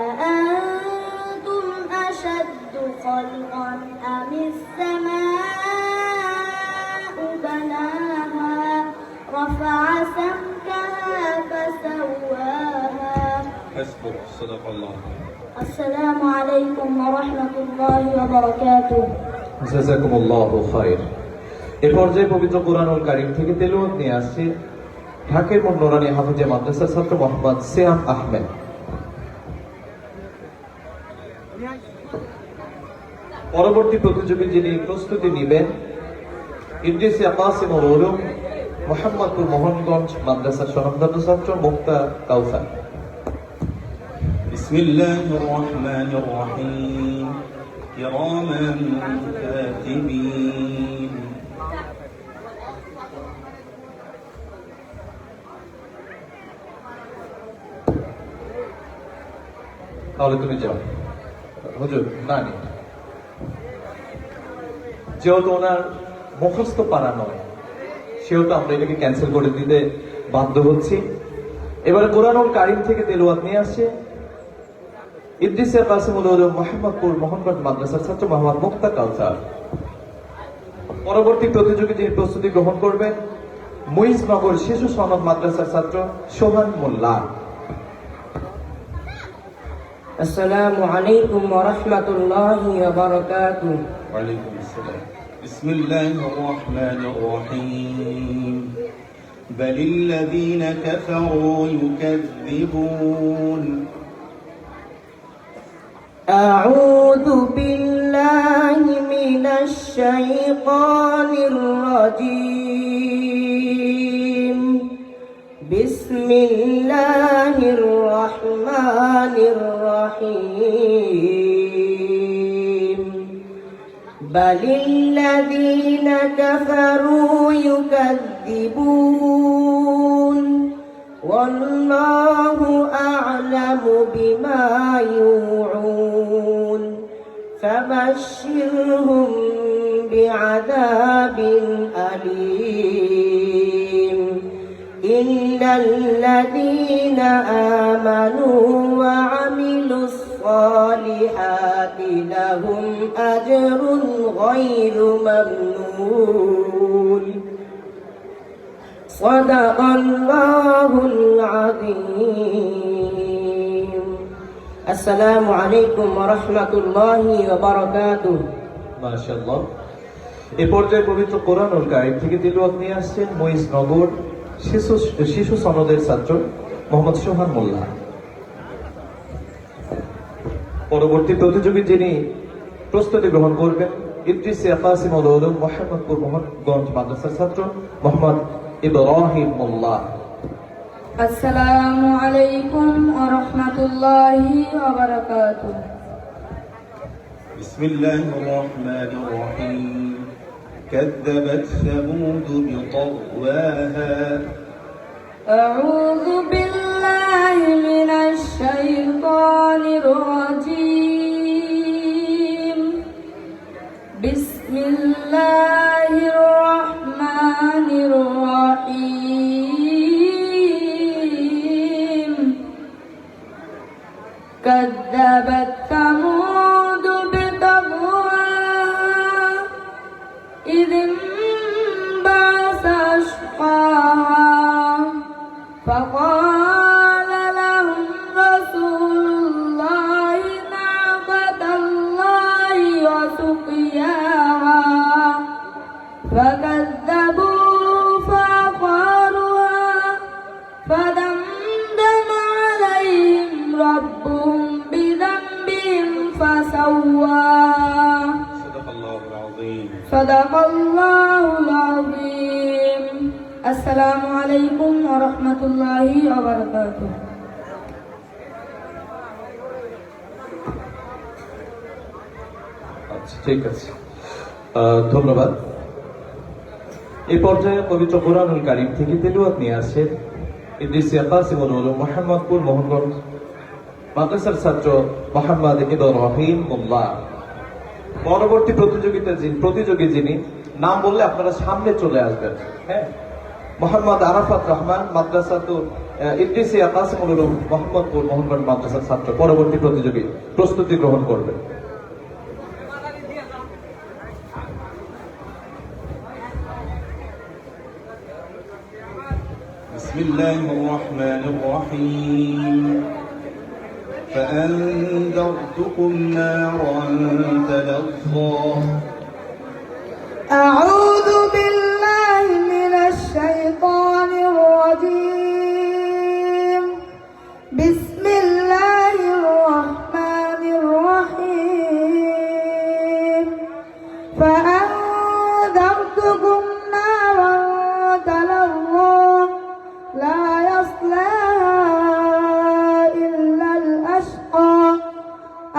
أأنتم أشد خلقا أم السماء بناها رفع سمكها فسواها حسبك صدق الله السلام عليكم ورحمة الله وبركاته জাযাকুমুল্লাহু খায়র। এ পর্যায়ে পবিত্র কোরআনুল কারীম থেকে তেলাওয়াত নিয়ে আসছে ঢাকের মুন্নানী হাফিজা মাদ্রাসার ছাত্র মোহাম্মদ সিয়াম আহমেদ। পরবর্তী প্রতিযোগী যিনি প্রস্তুতি নেবেন ইদ্রিসিয়া কাসিমুল উলুম মোহাম্মদপুর মোহনগঞ্জ মাদ্রাসার স্বনামধন্য ছাত্র মুক্তা কাউসার। بسم الله الرحمن الرحيم كراما كاتبين তাহলে তুমি যাও। হুজুর না নি, যেহেতু ওনার মুখস্থ পারা নয়, সেহেতু আমরা এটাকে ক্যান্সেল করে দিতে বাধ্য হচ্ছি। এবারে কোরআনুল কারীম থেকে তেলাওয়াত নিয়ে আসছে ইদ্রিসিয়া কাসিমুল উলুম মোহাম্মদপুর মোহনগঞ্জ মাদ্রাসার ছাত্র মোহাম্মদ মুক্তা কাউসার। পরবর্তী প্রতিযোগী যিনি প্রস্তুতি গ্রহণ করবেন মুইজনগর শিশু সনদ মাদ্রাসার ছাত্র সোহান মোল্লা। আসসালামু আলাইকুম ওয়া রাহমাতুল্লাহি ওয়া বারাকাতুহু। وعليكم السلام. بسم الله الرحمن الرحيم. بل الذين كفروا يكذبون. أعوذ بالله من الشيطان الرجيم. بسم الله الرحمن الرحيم. بل الذين كفروا يكذبون والله أعلم بما يوعون فبشرهم بعذاب أليم إلا الذين آمنوا وعملوا الصالحات لهم أجر غير ممنون صدق الله العظيم. السلام عليكم ورحمة الله وبركاته. মাশাআল্লাহ। এই পর্যায়ে পবিত্র কোরআনুল কারীম থেকে তিলাওয়াত নিয়ে আসছেন মুইজনগর শিশু সনদের ছাত্র মোহাম্মদ সোহান মোল্লা। পরবর্তী প্রতিযোগী যিনি প্রস্তুতি গ্রহণ করবেন ইদ্রিসিয়া কাসিমুল উলুম মোহাম্মদপুর মোহনগঞ্জ মাদ্রাসার ছাত্র মোহাম্মদ ইব্রাহিম মোল্লা। আসসালামু আলাইকুম ওয়া রাহমাতুল্লাহি ওয়া বারাকাতুহু। بسم الله الرحمن الرحيم. كذبت ثمود بطغواها. أعوذ بالله من الشيطان الرجيم. بسم الله الرحمن الرحيم. كذبت ثمود بطغواها إذ انبعث أشقاها فقال لهم رسول الله ناقة الله وسقياها فكذبوا فعقروها فدمدم عليهم ربهم بذنبهم فسواها. صدق الله العظيم. صدق الله العظيم. السلام عليكم ورحمة الله وبركاته. আচ্ছা, ঠিক আছে, ধন্যবাদ। এই পর্যায়ে পবিত্র কোরআনুল কারীম থেকে তেলাওয়াত নিয়ে আসছেন ইদ্রিসিয়া কাসিমুল উলুম মোহাম্মদপুর মোহনগঞ্জ মাদ্রাসার ছাত্র মোহাম্মদ ইব্রাহিম মোল্লা। পরবর্তী প্রতিযোগী যিনি নাম বললে আপনারা সামনে চলে আসবেন। হ্যাঁ, মোহাম্মদ আরাফাত রহমান মাদ্রাসাতুল ইদ্রিসিয়া কাসিমুল উলুম মোহাম্মদপুর মোহনগঞ্জ মাদ্রাসার ছাত্র পরবর্তী প্রতিযোগী প্রস্তুতি গ্রহণ করবেন। بسم الله الرحمن الرحيم. فأنذرتكم نارا تلظى. أعوذ بالله من الشيطان الرجيم. بسم الله الرحمن الرحيم. فأنذرتكم نارا تلظى لا يصلاها إلا الأشقى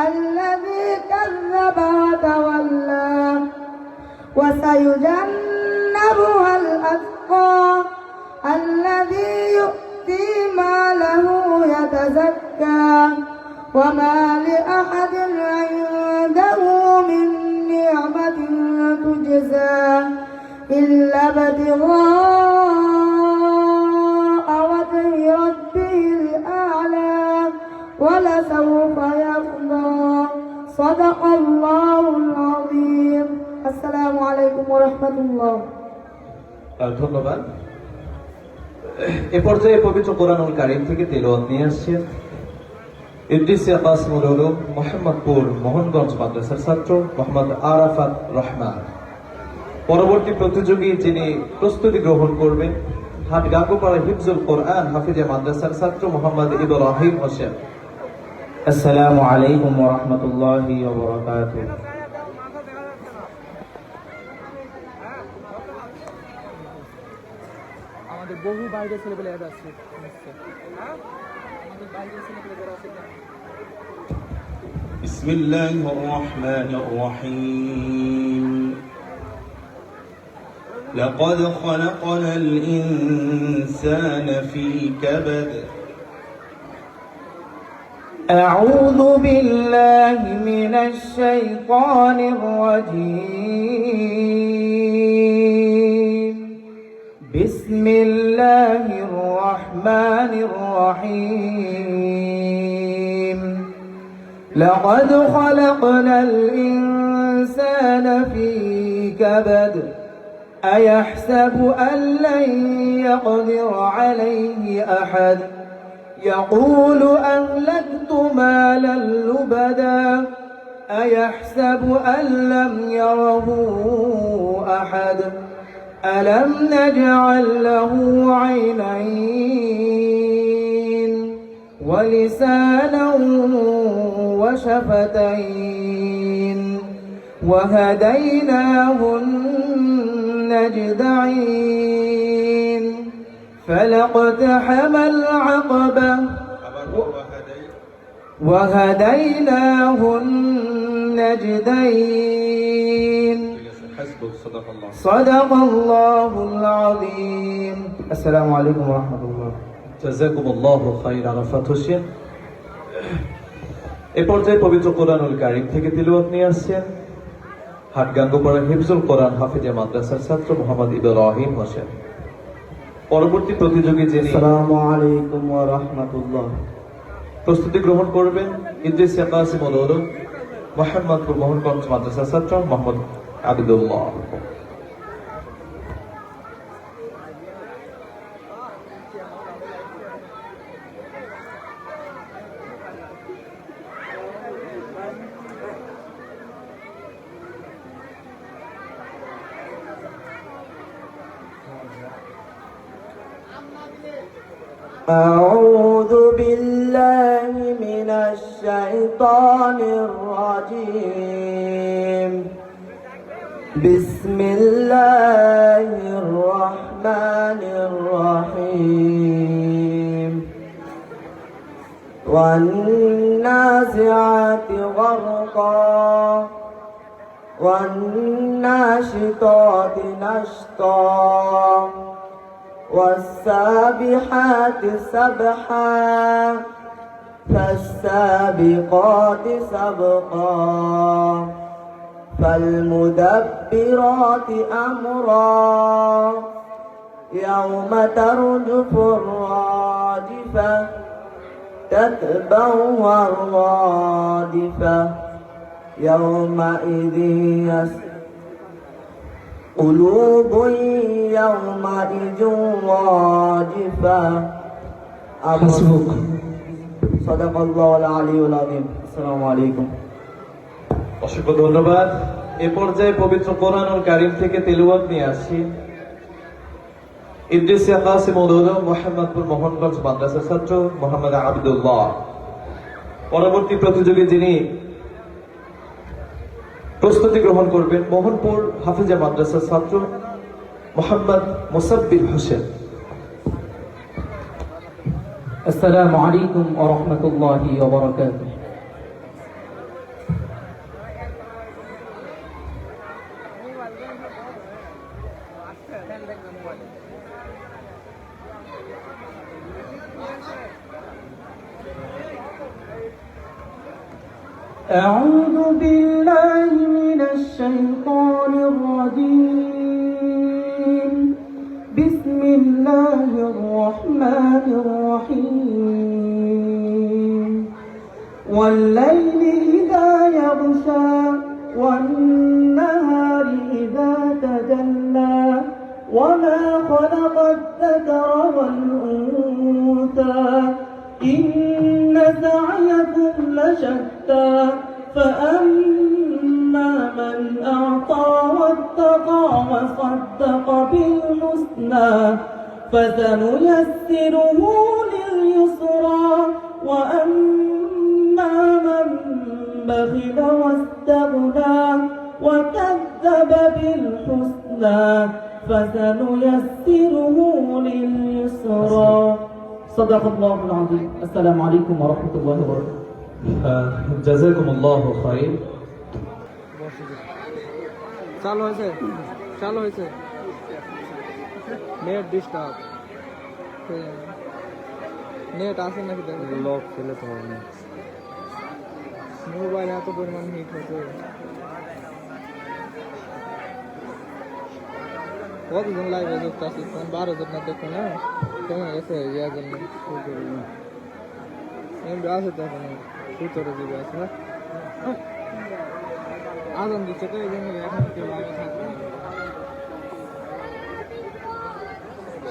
الذي كذب وتولى وسيجنبها الأتقى الذي يؤتي ماله يتزكى وما لأحد عنده من نعمة تجزى إلا ابتغاء وجه ربه الأعلى ولسوف يرضى صدق الله العظيم السلام عليكم ورحمة الله ধন্যবাদ। এ পর্যায়ে পবিত্র কোরআনুল কারীম থেকে তেলাওয়াত নিয়ে আসছেন ইদ্রিসিয়া কাসিমুল উলুম মোহাম্মদপুর মোহনগঞ্জ মাদ্রাসার ছাত্র মোহাম্মদ আরাফাত রহমান। পরবর্তী প্রতিযোগী যিনি প্রস্তুতি গ্রহণ করবেন হাটগাঙ্গোপাড়া হিফজুল কোরআন হাফিজা মাদ্রাসার ছাত্র মোহাম্মদ ইব্রাহিম হোসেন। আসসালামু আলাইকুম ওয়া রাহমাতুল্লাহি ওয়া বারাকাতুহু। আমাদের বহু বাইরে ছেলেপেলে আছে আমাদের বাইরে ছেলেপেলে যারা আছে بسم الله الرحمن الرحيم لقد خلقنا الإنسان في كبد أعوذ بالله من الشيطان الرجيم بسم الله الرحمن الرحيم لقد خلقنا الإنسان في كبد أيحسب أن لن يقدر عليه أحد يقول أهلكت مالا لبدا أيحسب أن لم يره أحد ألم نجعل له عينين ولسانا وشفتين وهديناه النجدين فلاقتحم العقبة وهديناه النجدين صدق الله العظيم السلام عليكم ورحمة الله জাযাকুমুল্লাহু খাইরান আরাফাত হোসেন। এ পর্যায়ে পবিত্র কোরআনুল কারীম থেকে তিলাওয়াত নিয়ে আসছেন হাটগাঙ্গোপাড়া হিফজুল কোরআন হাফিজা মাদ্রাসার ছাত্র মোহাম্মদ ইব্রাহিম হোসেন। পরবর্তী প্রতিযোগী যিনি আসসালামু আলাইকুম ওয়া রাহমাতুল্লাহ প্রস্তুতি গ্রহণ করবেন ইদ্রিসিয়া কাসিমুল উলুম মোহাম্মদপুর মোহনগঞ্জ মাদ্রাসার ছাত্র মোহাম্মদ আবদুল্লাহ। أعوذ بالله من الشيطان الرجيم بسم الله الرحمن الرحيم والنازعات غرقا والناشطات نشطا والسابحات سبحا فالسابقات سبقا فالمدبرات أمرا يوم ترجف الراجفة تتبعها الرادفة يومئذ قلوب يومئذ واجفة حسبك صدق الله العلي العظيم السلام عليكم অসংখ্য ধন্যবাদ। এ পর্যায়ে পবিত্র কোরআনুল কারীম থেকে তিলাওয়াত নিয়ে আসছি ইদ্রিসিয়া কাসিমুল উলুম মোহাম্মদপুর মোহনগঞ্জ মাদ্রাসার ছাত্র মোহাম্মদ আবদুল্লাহ। পরবর্তী প্রতিযোগী যিনি প্রস্তুতি গ্রহণ করবেন মোহনপুর হাফিজা মাদ্রাসার ছাত্র মোহাম্মদ মুসাব্বির হোসেন। আসসালামু আলাইকুম ওয়া রাহমাতুল্লাহি ওয়া বারাকাতুহু। أعوذ بالله من الشيطان الرجيم بسم الله الرحمن الرحيم والليل إذا يغشى والنهار إذا تجلى وما خلق الذكر والأنثى إن سعيكم لشتى فأما من أعطى واتقى وصدق بالحسنى فسنيسره لليسرى وأما من بخل واستغنى وكذب بالحسنى فسنيسره لليسرى صدق الله العظيم السلام عليكم ورحمة الله وبركاته জাযাকুমুল্লাহু খাইর। চালু হয়েছে, চালু হয়েছে। নেট ডিস্টার্ব, নেট আছে নাকি দেখো। লক ফেলে তো হবে না, মোবাইল এত পরিমাণ হিট হচ্ছে। কতজন লাইভে যুক্ত আছে? 12 জন না দেখো না, কমে গেছে ইয়ার জন্য। এমনি আছে তো এখন 17 জিবি আছে না। আজান দিচ্ছে তো এই জন্য এখন কেউ লাইভে থাকবে না।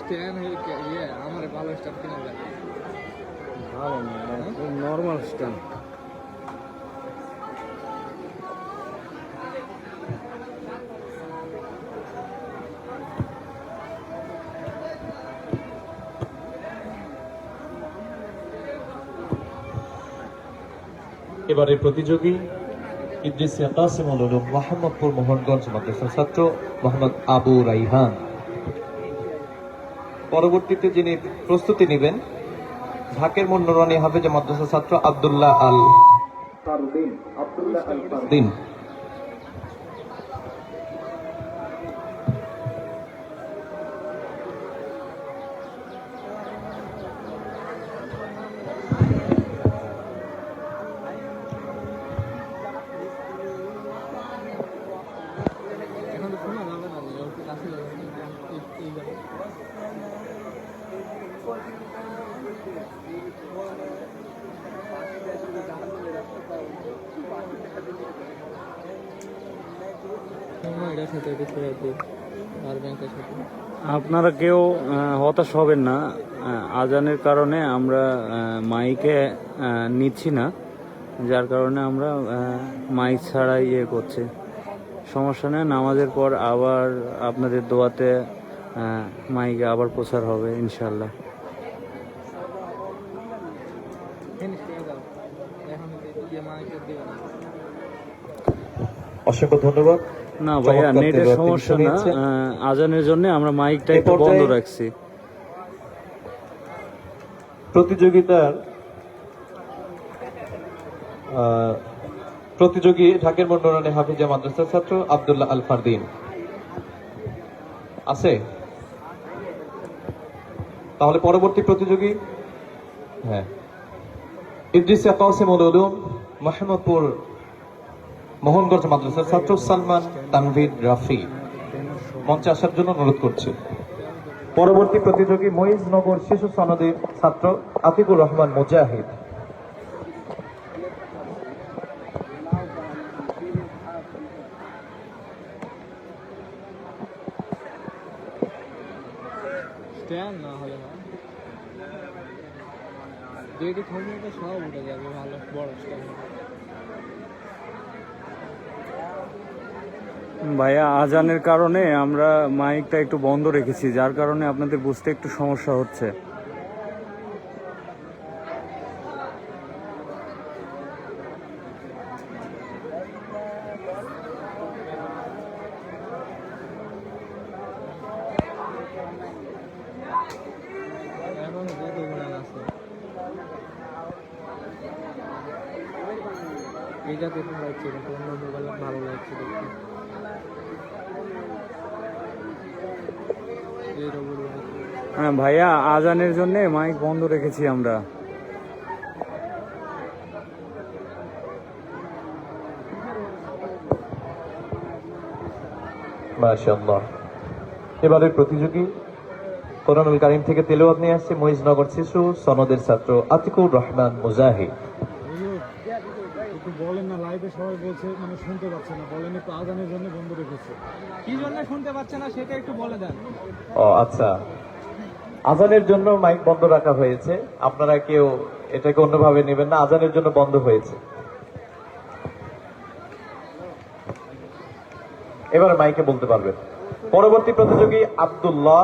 স্ট্যান্ড ইয়ে আমার ভালো স্ট্যান্ড কিনা যায়, ভালো না নর্মাল স্ট্যান্ড। এবারে প্রতিযোগী ইদ্রিসিয়া কাসিমুল উলুম মোহাম্মদপুর মোহনগঞ্জ মাদ্রাসার ছাত্র মোহাম্মদ আবু রাইহান। পরবর্তীতে যিনি প্রস্তুতি নেবেন ঢাকের মুন্নুরানী হাফেজা মাদ্রাসার ছাত্র আব্দুল্লাহ আল ফারদিন। এখন তো শোনা যাবে না, ওর কাছে এই যাবে। আপনারা কেউ হতাশ হবেন না, আজানের কারণে আমরা মাইকে নিচ্ছি না, যার কারণে আমরা মাইক ছাড়াই ইয়ে করছি। সমস্যা নেই, নামাজের পর আবার আপনাদের দোয়াতে মাইকে আবার প্রচার হবে ইনশাল্লাহ। অসংখ্য ধন্যবাদ। না ভাইয়া, নেটের সমস্যা না, আজানের জন্য আমরা মাইকটা একটু বন্ধ রাখছি। প্রতিযোগিতার প্রতিযোগী ঢাকের মুন্নুরানী হাফেজা মাদ্রাসার ছাত্র আব্দুল্লাহ আল ফারদিন আছে। তাহলে পরবর্তী প্রতিযোগী হ্যাঁ ইদ্রিসিয়া কাসিমুল উলুম মোহাম্মদপুর মোহনগঞ্জ মাদ্রাসার ছাত্র সালমান তানভীর রাফি মঞ্চে আসার জন্য অনুরোধ করছি। পরবর্তী প্রতিযোগী মহিজনগর শিশু সনদের ছাত্র আতিকুর রহমান মুজাহিদ। স্ট্যান্ড না হলে দুইটি থমে সব উঠে যাবে, ভালো বড় স্ট্যান্ড। ভাইয়া, আজানের কারণে আমরা মাইকটা একটু বন্ধ রেখেছি, যার কারণে আপনাদের বুঝতে একটু সমস্যা হচ্ছে। এখন কত গুণান আছে, এইটা দেখুন লাগছে, কিন্তু অন্য মোবাইলে ভালো লাগছে দেখতে। হ্যাঁ ভাইয়া, আজানের জন্য মাইক বন্ধ রেখেছি আমরা। মাশাআল্লাহ। এবারের প্রতিযোগী কোরআনুল কারীম থেকে তেলাওয়াত নিয়ে আসছে মহিষনগর শিশু সনদের ছাত্র আতিকুর রহমান মুজাহিদ। একটু বলেন না, লাইভে সবাই বলছে মানে শুনতে পাচ্ছে না, বলেন একটু আজানের জন্য বন্ধ রেখেছে। কি জন্য শুনতে পাচ্ছে না সেটা একটু বলে দেন। ও আচ্ছা, আজানের জন্য মাইক বন্ধ রাখা হয়েছে, আপনারা কেউ এটাকে অন্যভাবে নেবেন না, আজানের জন্য বন্ধ হয়েছে। এবার মাইকে বলতে পারবেন। পরবর্তী প্রতিযোগী আব্দুল্লাহ,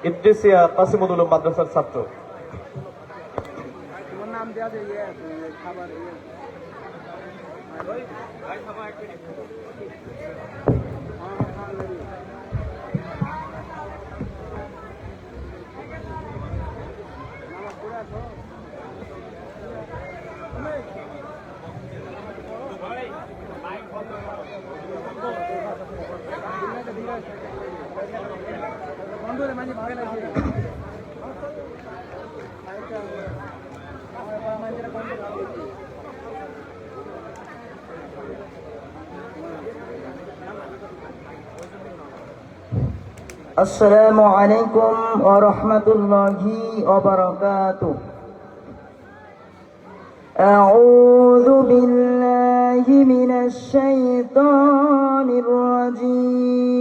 ইদ্রিসিয়া কাসিমুল উলুম মাদ্রাসার ছাত্র। নাম দেওয়া যায় খাবার السلام عليكم ورحمة الله وبركاته. أعوذ بالله من الشيطان الرجيم.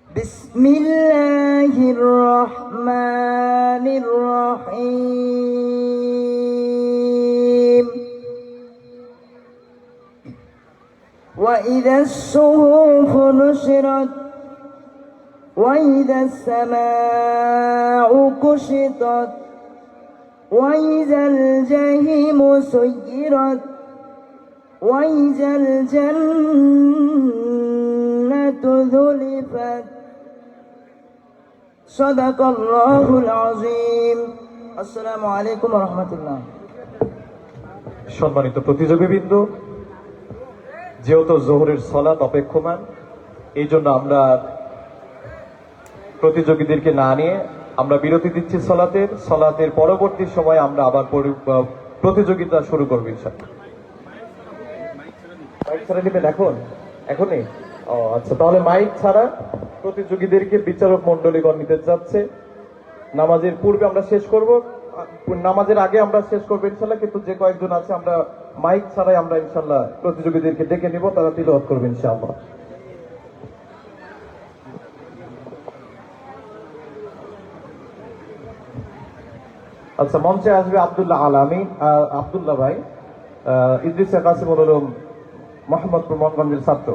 بسم الله الرحمن الرحيم. وإذا الصحف نشرت وإذا السماء كشطت وإذا الجحيم سيرت وإذا الجنة ذلفت صدق الله العظيم. السلام عليكم ورحمة الله. সম্মানিত প্রতিযোগীবৃন্দ, যেহেতু জোহরের সালাত অপেক্ষমান, এই জন্য আমরা প্রতিযোগীদেরকে না নিয়ে আমরা বিরতি দিচ্ছি সালাতের পরবর্তী সময় আমরা আবার প্রতিযোগিতা শুরু করবো ইনশাআল্লাহ। মাইক ছাড়া নেবেন এখনই? ও আচ্ছা, তাহলে মাইক ছাড়া প্রতিযোগীদেরকে বিচারক মন্ডলীগণ নিতে যাচ্ছে। নামাজের পূর্বে আমরা শেষ করব, নামাজের আগে আমরা শেষ করবো ইনশাল্লাহ, কিন্তু যে কয়েকজন আছে আমরা মাইক ছাড়াই আমরা ইনশাল্লাহ প্রতিযোগীদেরকে ডেকে নিব, তারা তিলাওয়াত করবে ইনশাআল্লাহ। আচ্ছা, মঞ্চে আসবে আব্দুল্লাহ আলামী, আব্দুল্লাহ ভাই, ইদ্রিসিয়া কাসিমুল উলুম মোহাম্মদপুর মোহনগঞ্জের ছাত্র।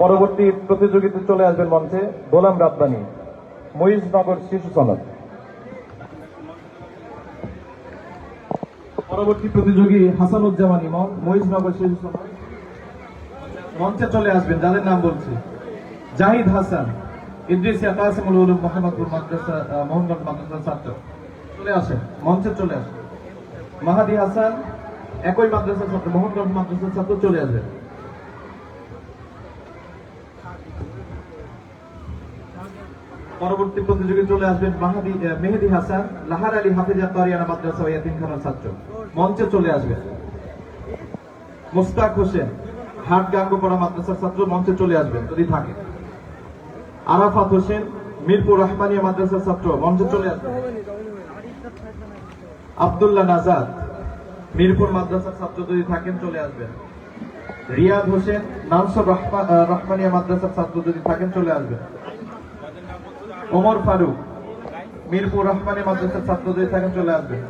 পরবর্তী প্রতিযোগিতায় চলে আসবেন মঞ্চে গোলাম রাব্বানী, মহিষনগর শিশু সনদ। পরবর্তী প্রতিযোগী হাসানুজ্জামান ইমন, মহিষনগর শিশু সনদ। মঞ্চে চলে আসবেন যাদের নাম বলছি: জাহিদ হাসান, ইদ্রিসিয়া কাসিমুল উলুম মোহাম্মদপুর মাদ্রাসা মোহনগঞ্জ মাদ্রাসার ছাত্র। চলে আসেন, মঞ্চে চলে আসেন। মাহাদি হাসান, একই মাদ্রাসার ছাত্র, মোহনগঞ্জ মাদ্রাসার ছাত্র, চলে আসবেন। পরবর্তী প্রতিযোগী চলে আসবেন মেহেদি হাসান, লাহার আলী হাফিজা কারিয়ানা মাদ্রাসা ও ইয়াতিমখানার ছাত্র। মঞ্চে চলে আসবেন। মুস্তাক হোসেন, হাট গাঙ্গোপাড়া মাদ্রাসার ছাত্র। মঞ্চে চলে আসবেন যদি থাকে। আরাফাত হোসেন, মিরপুর রহমানিয়া মাদ্রাসার ছাত্র। মঞ্চে চলে আসবেন। আব্দুল্লাহ নাজাদ, মিরপুর মাদ্রাসার ছাত্র, যদি থাকেন চলে আসবেন। রিয়াদ হোসেন, নানসর রহমানিয়া মাদ্রাসার ছাত্র, যদি থাকেন চলে আসবেন। ওমর ফারুক, মিরপুর রহমানিয়া মাদ্রাসার ছাত্র, যদি থাকেন চলে আসবেন।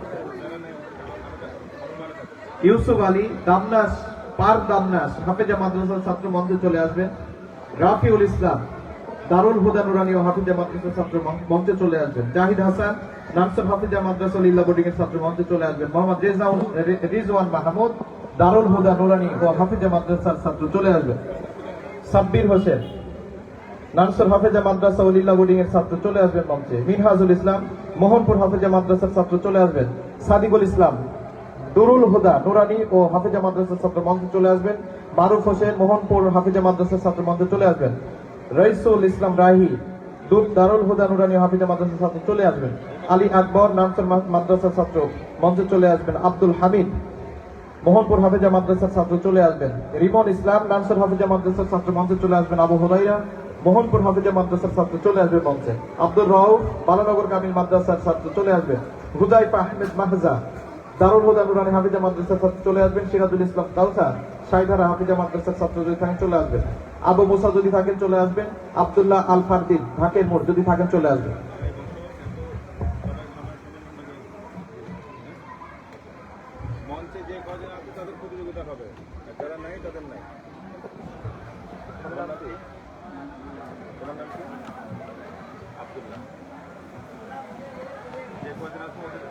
ইউসুফ আলী দামনাস, পার্ক দামনাস হাফেজা মাদ্রাসার ছাত্র। মঞ্চে চলে আসবেন। রাফিউল ইসলাম, দারুল হুদা নুরানি ও হাফিজা মাদ্রাসার ছাত্র। মঞ্চে চলে আসবেন। জাহিদ হাসান, নানসর হাফিজা মাদ্রাসা লিল্লা বোর্ডিং এর ছাত্র। মঞ্চে চলে আসবেন। মোহাম্মদ রিজওয়ান মাহমুদ, দারুল হুদা নুরানি ও হাফিজা মাদ্রাসার ছাত্র। চলে আসবেন। সাব্বির হোসেন, নানসর হাফেজা মাদ্রাসা ও লিল্লা বোর্ডিং এর ছাত্র। চলে আসবেন মঞ্চে। মিনহাজুল ইসলাম, মোহনপুর হাফেজা মাদ্রাসার ছাত্র। চলে আসবেন। সাদিকুল ইসলাম, দুরুল হুদা নুরানি ও হাফেজা মাদ্রাসার ছাত্র। মঞ্চে চলে আসবেন। মারুফ হোসেন, মোহনপুর হাফেজা মাদ্রাসার ছাত্র। মঞ্চে চলে আসবেন। রইসুল ইসলাম রাহি, দারুল হুদা নুরানি হাফিজা মাদ্রাসার ছাত্র। চলে আসবেন। আলী আকবর, নানসর মাদ্রাসার ছাত্র। মঞ্চে চলে আসবেন। আব্দুল হামিদ, মোহনপুর হাফেজা মাদ্রাসার ছাত্র চলে আসবেন। রিমন ইসলাম লামসার হাফেজা মাদ্রাসার ছাত্র মঞ্চে চলে আসবেন। আবু হুরাইরা মোহনপুর হাফেজা মাদ্রাসার ছাত্র চলে আসবে মঞ্চে। আব্দুর রাউফ বালানগর কামিল মাদ্রাসার ছাত্র চলে আসবেন। হুদাইফা আহমেদ মাহজা দারুল হুদা নুরানি হাফেজা মাদ্রাসার ছাত্র চলে আসবেন। সিরাজুল ইসলাম কাউসার সাইধারা হাফেজা মাদ্রাসার ছাত্র যদি থাকেন চলে আসবেন। আবু মুসা যদি থাকেন চলে আসবেন। আব্দুল্লাহ আল ফারদিন ঢাকের মোড় যদি থাকেন চলে আসবেন। মঞ্চে যে কজন আছে তাদের প্রতিযোগিতা হবে, আর যারা নাই তাদের নাই। তোমার নাম কি? আব্দুল্লাহ। যে কজন আছে ওদের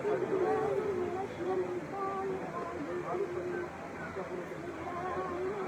Thank you.